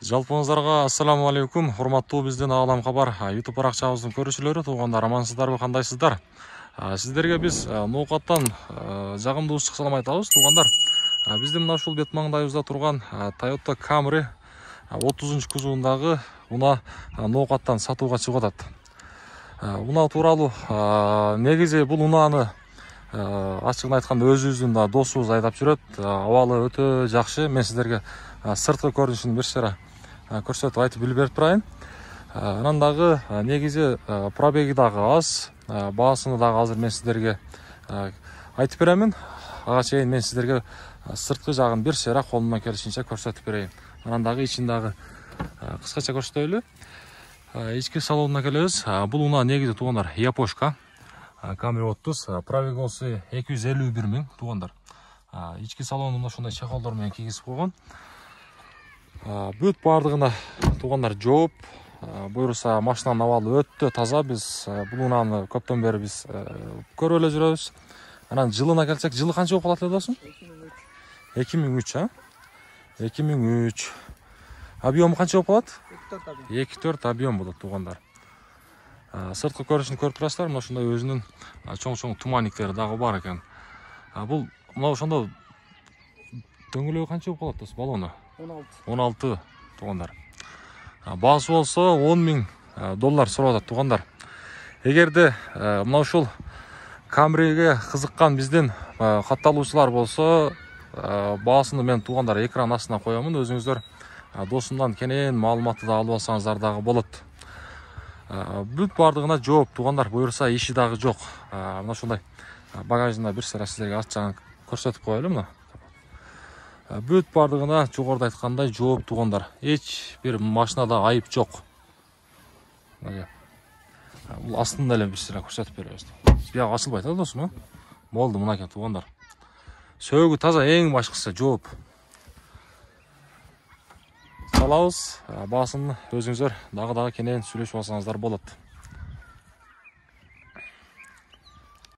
Жалпыңыздарга ассаламу алейкум, урматтуу биздин Ағалам Хабар YouTube паракчабыздын көрүүчүлөрү, туугандар, амансыздарбы, кандайсыздар? Сиздерге биз ноокаттан жагымдуу ысык салам айтабыз, туугандар. Биздин мына ушул бет маңдайыбызда турган Toyota Camry 30 кузовундагы унаа ноокаттан сатууга чыгып атат. Унаа тууралуу негизи бул унааны ачыгын айтканда өзүбүздүн досубуз айдап жүрөт. Абалы өтө жакшы. Мен сиздерге сырткы көрүнүшүн бир шара көрсөтүп айтып билип берип турайын. Анан дагы негизи пробеги дагы аз, баасыны дагы азыр мен сиздерге айтып беремин. Ага чейин мен сиздерге сырткы жагын бир шара колумдан келишинче көрсөтүп берейин. Анан дагы ичин дагы кыскача көрсөтөлү. Ички салонуна келебиз. Бул унаа негизи туугандар япошка. Camry 30, пробеги болсо 251 000 туугандар. Ички салонун ушундай чехолдор менен кийгизип койгон. Бүт бардыгына туугандар жооп. Буюрса машинанын абалы өтө таза. Биз бул унааны көптөн бери биз көрүп эле жүрөбүз. Анан жылына келсек, жылы канча болуп калат эле досум? 2003, 2003. Объему канча болуп калат? 2-4 объем болот туугандар. Сырткы көрүнүшүн көрүп турасыздар. Мына ушундай өзүнүн чоң туманниктери дагы бар экен. Бул мына ошондо дөңгөлөгү канча болуп калат дос, баллону? 16 туугандар. Баасы болсо $10,000 сурап атат туугандар. Эгерде мына ушул Camry'ге кызыккан биздин катталуучулар болсо, баасыны мен туугандар экран астына коёмун. Өзүңүздөр досумдан кенен маалыматты да алып алсаңыздар дагы болот. Бүт бардыгына жооп туугандар. Буюрса иши дагы жок. Мына ушундай багажында бир сыра сиздерге арт жагын көрсөтүп коелу мына. Бүт бардыгына жогоруда айткандай жооп туугандар. Эч бир машинада айып жок. Бул астында эле бир сыра көрсөтүп беребиз. Бияк ачылбайт да досум, болду мына экен туугандар. Сөөгү таза, эң башкысы жооп. Салабыз, баасын өзүңүздөр дагы кенен сүйлөшүп алсаңыздар болот.